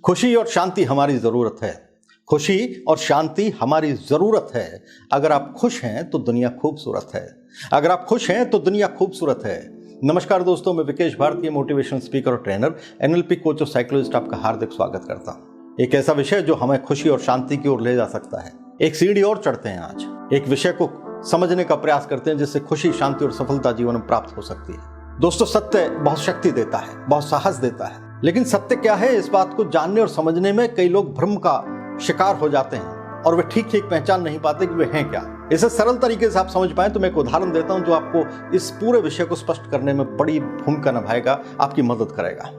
खुशी और शांति हमारी ज़रूरत है। खुशी और शांति हमारी ज़रूरत है। अगर आप खुश हैं तो दुनिया खूबसूरत है। अगर आप खुश हैं तो दुनिया खूबसूरत है। नमस्कार दोस्तों, मैं विकेश भारती, मोटिवेशनल स्पीकर और ट्रेनर, एनएलपी कोच और साइकोलॉजिस्ट आपका हार्दिक स्वागत करता हूं। एक ऐसा विषय जो हमें खुशी और शांति की ओर ले जा सकता है। एक सीढ़ी और चढ़ते हैं आज। एक विषय को समझने का प्रयास करते हैं जिससे खुशी, शांति और सफलता जीवन में प्राप्त हो सकती है। दोस्तों, सत्य बहुत शक्ति देता है, बहुत साहस देता है, लेकिन सत्य क्या है इस बात को जानने और समझने में कई लोग भ्रम का शिकार हो जाते हैं और वे ठीक ठीक पहचान नहीं पाते कि वे हैं क्या। इसे सरल तरीके से आप समझ पाए तो मैं एक उदाहरण देता हूं जो आपको इस पूरे विषय को स्पष्ट करने में बड़ी भूमिका निभाएगा, आपकी मदद करेगा।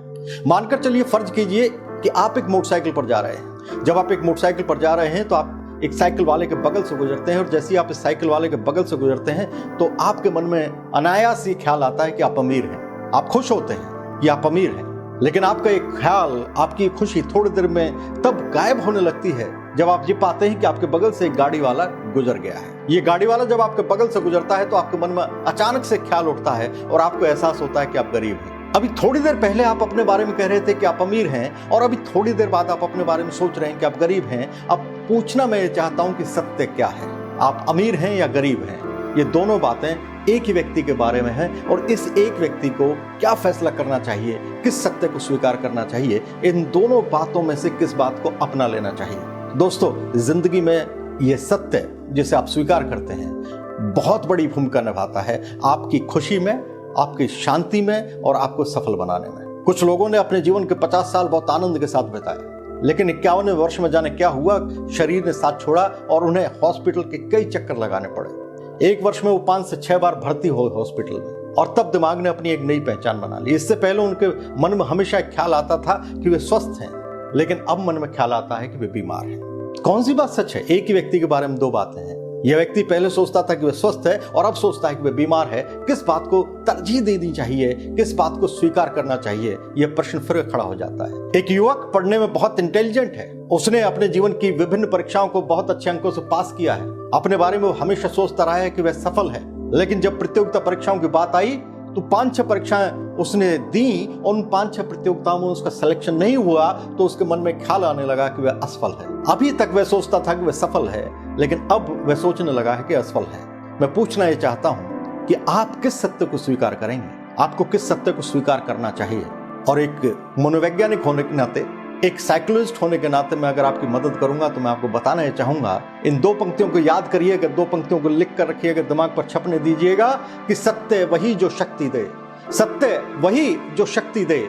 मानकर चलिए, फर्ज कीजिए कि आप एक मोटरसाइकिल पर जा रहे हैं। जब आप एक मोटरसाइकिल पर जा रहे हैं तो आप एक साइकिल वाले के बगल से गुजरते हैं और जैसे ही आप इस साइकिल वाले के बगल से गुजरते हैं तो आपके मन में अनायास ये ख्याल आता है कि आप अमीर हैं। आप खुश होते हैं कि आप अमीर हैं, लेकिन आपका एक ख्याल, आपकी खुशी थोड़ी देर में तब गायब होने लगती है जब आप ये पाते हैं कि आपके बगल से एक गाड़ी वाला गुजर गया है। ये गाड़ी वाला जब आपके बगल से गुजरता है तो आपके मन में अचानक से ख्याल उठता है और आपको एहसास होता है कि आप गरीब हैं। अभी थोड़ी देर पहले आप अपने बारे में कह रहे थे कि आप अमीर हैं और अभी थोड़ी देर बाद आप अपने बारे में सोच रहे हैं कि आप गरीब हैं। अब पूछना मैं चाहता हूं कि सत्य क्या है, आप अमीर हैं या गरीब हैं? ये दोनों बातें एक ही व्यक्ति के बारे में है और इस एक व्यक्ति को क्या फैसला करना चाहिए, किस सत्य को स्वीकार करना चाहिए, इन दोनों बातों में से किस बात को अपना लेना चाहिए। दोस्तों, जिंदगी में ये सत्य जिसे आप स्वीकार करते हैं बहुत बड़ी भूमिका निभाता है आपकी खुशी में, आपकी शांति में और आपको सफल बनाने में। कुछ लोगों ने अपने जीवन के 50 साल बहुत आनंद के साथ बिताए, लेकिन 51वें वर्ष में जाने क्या हुआ, शरीर ने साथ छोड़ा और उन्हें हॉस्पिटल के कई चक्कर लगाने पड़े। एक वर्ष में वो 5 से 6 बार भर्ती हो हॉस्पिटल में और तब दिमाग ने अपनी एक नई पहचान बना ली। इससे पहले उनके मन में हमेशा एक ख्याल आता था कि वे स्वस्थ हैं, लेकिन अब मन में ख्याल आता है कि वे बीमार हैं। कौन सी बात सच है? एक ही व्यक्ति के बारे में दो बातें हैं। यह व्यक्ति पहले सोचता था कि वह स्वस्थ है और अब सोचता है कि वह बीमार है। किस बात को तरजीह देनी चाहिए, किस बात को स्वीकार करना चाहिए, यह प्रश्न फिर खड़ा हो जाता है। एक युवक पढ़ने में बहुत इंटेलिजेंट है। उसने अपने जीवन की विभिन्न परीक्षाओं को बहुत अच्छे अंकों से पास किया है। अपने बारे में वो हमेशा सोचता रहा है कि वह सफल है, लेकिन जब प्रतियोगिता परीक्षाओं की बात आई तो 5-6 परीक्षाएं उसने दी और उन 5-6 प्रतियोगिताओं में उसका सिलेक्शन नहीं हुआ तो उसके मन में ख्याल आने लगा कि वह असफल है। अभी तक वह सोचता था कि वह सफल है, लेकिन अब वह सोचने लगा है कि असफल है। मैं पूछना यह चाहता हूं कि आप किस सत्य को स्वीकार करेंगे? आपको किस सत्य को स्वीकार करना चाहिए? और एक मनोवैज्ञानिक होने के नाते, एक साइकोलॉजिस्ट होने के नाते मैं अगर आपकी मदद करूंगा तो मैं आपको बताना यह चाहूंगा, इन 2 पंक्तियों को याद करिएगा, 2 पंक्तियों को लिख कर रखिएगा, दिमाग पर छपने दीजिएगा कि सत्य वही जो शक्ति दे, सत्य वही जो शक्ति दे,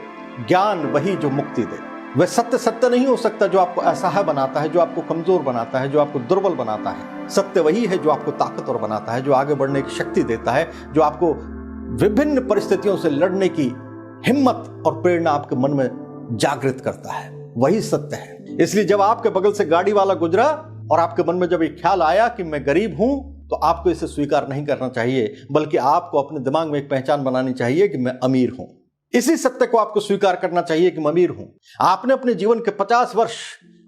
ज्ञान वही जो मुक्ति दे। वह सत्य सत्य नहीं हो सकता जो आपको असहाय बनाता है, जो आपको कमजोर बनाता है, जो आपको दुर्बल बनाता है। सत्य वही है जो आपको ताकतवर बनाता है, जो आगे बढ़ने की शक्ति देता है, जो आपको विभिन्न परिस्थितियों से लड़ने की हिम्मत और प्रेरणा आपके मन में जागृत करता है। वही सत्य है। इसलिए जब आपके बगल से गाड़ी वाला गुजरा और आपके मन में जब एक ख्याल आया कि मैं गरीब हूं, तो आपको इसे स्वीकार नहीं करना चाहिए, बल्कि आपको अपने दिमाग में एक पहचान बनानी चाहिए कि मैं अमीर हूं। इसी सत्य को आपको स्वीकार करना चाहिए कि मैं अमीर हूं। आपने अपने जीवन के 50 वर्ष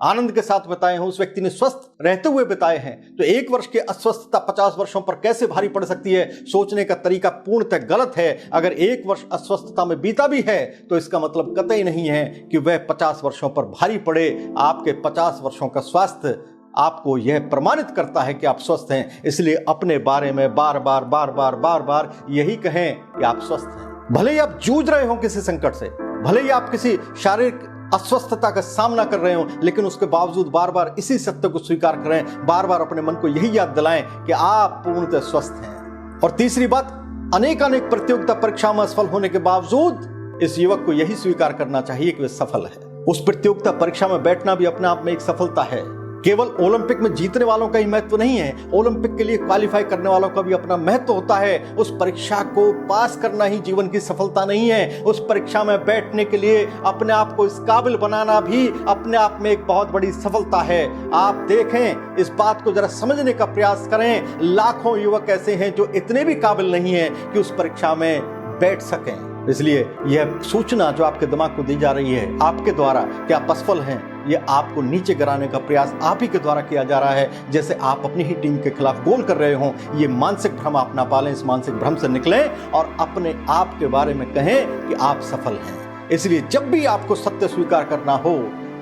आनंद के साथ बिताए हैं, उस व्यक्ति ने स्वस्थ रहते हुए बिताए हैं, तो 1 वर्ष की अस्वस्थता 50 वर्षों पर कैसे भारी पड़ सकती है? सोचने का तरीका पूर्णतः गलत है। अगर 1 वर्ष अस्वस्थता में बीता भी है तो इसका मतलब कतई नहीं है कि वह 50 वर्षों पर भारी पड़े। आपके 50 वर्षों का स्वास्थ्य आपको यह प्रमाणित करता है कि आप स्वस्थ हैं। इसलिए अपने बारे में बार बार यही कहें कि आप स्वस्थ हैं। भले ही आप जूझ रहे हो किसी संकट से, भले ही आप किसी शारीरिक अस्वस्थता का सामना कर रहे हो, लेकिन उसके बावजूद बार बार इसी सत्य को स्वीकार करें, बार बार अपने मन को यही याद दिलाएं कि आप पूर्णतः स्वस्थ हैं। और तीसरी बात, अनेक प्रतियोगिता परीक्षा में असफल होने के बावजूद इस युवक को यही स्वीकार करना चाहिए कि वह सफल है। उस प्रतियोगिता परीक्षा में बैठना भी अपने आप में एक सफलता है। केवल ओलंपिक में जीतने वालों का ही महत्व नहीं है, ओलंपिक के लिए क्वालिफाई करने वालों का भी अपना महत्व होता है। उस परीक्षा को पास करना ही जीवन की सफलता नहीं है, उस परीक्षा में बैठने के लिए अपने आप को इस काबिल बनाना भी अपने आप में एक बहुत बड़ी सफलता है। आप देखें, इस बात को जरा समझने का प्रयास करें। लाखों युवक ऐसे हैं जो इतने भी काबिल नहीं है कि उस परीक्षा में बैठ सकें। इसलिए यह सूचना जो आपके दिमाग को दी जा रही है आपके द्वारा कि आप असफल हैं, ये आपको नीचे गिराने का प्रयास आप ही के द्वारा किया जा रहा है, जैसे आप अपनी ही टीम के खिलाफ गोल कर रहे हो। ये मानसिक भ्रम आप ना पालें, इस मानसिक भ्रम से निकलें और अपने आप के बारे में कहें कि आप सफल हैं। इसलिए जब भी आपको सत्य स्वीकार करना हो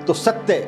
तो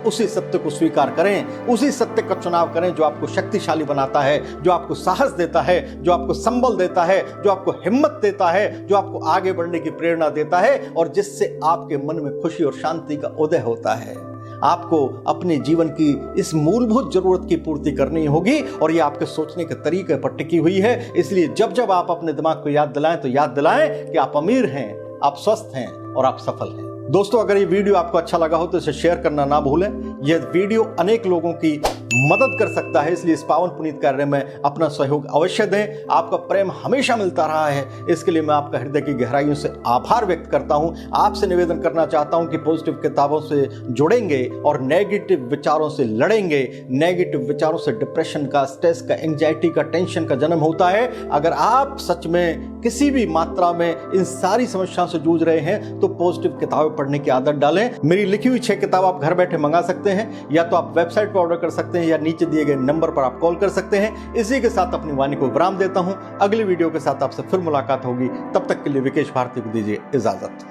उसी सत्य को स्वीकार करें, उसी सत्य का चुनाव करें जो आपको शक्तिशाली बनाता है, जो आपको साहस देता है, जो आपको संबल देता है, जो आपको हिम्मत देता है, जो आपको आगे बढ़ने की प्रेरणा देता है और जिससे आपके मन में खुशी और शांति का उदय होता है। आपको अपने जीवन की इस मूलभूत जरूरत की पूर्ति करनी होगी और यह आपके सोचने के तरीके पर टिकी हुई है। इसलिए जब जब आप अपने दिमाग को याद दिलाएं तो याद दिलाएं कि आप अमीर हैं, आप स्वस्थ हैं और आप सफल हैं। दोस्तों, अगर ये वीडियो आपको अच्छा लगा हो तो इसे शेयर करना ना भूलें। यह वीडियो अनेक लोगों की मदद कर सकता है, इसलिए इस पावन पुनीत कार्य में अपना सहयोग अवश्य दें। आपका प्रेम हमेशा मिलता रहा है, इसके लिए मैं आपका हृदय की गहराइयों से आभार व्यक्त करता हूं। आपसे निवेदन करना चाहता हूं कि पॉजिटिव किताबों से जुड़ेंगे और नेगेटिव विचारों से लड़ेंगे। नेगेटिव विचारों से डिप्रेशन का, स्ट्रेस का, एंजाइटी का, टेंशन का जन्म होता है। अगर आप सच में किसी भी मात्रा में इन सारी समस्याओं से जूझ रहे हैं तो पॉजिटिव किताबें पढ़ने की आदत डालें। मेरी लिखी हुई 6 किताब आप घर बैठे मंगा सकते हैं, या तो आप वेबसाइट पर ऑर्डर कर सकते हैं या नीचे दिए गए नंबर पर आप कॉल कर सकते हैं। इसी के साथ अपनी वाणी को विराम देता हूं। अगली वीडियो के साथ आपसे फिर मुलाकात होगी। तब तक के लिए विकेश भारती को दीजिए इजाजत।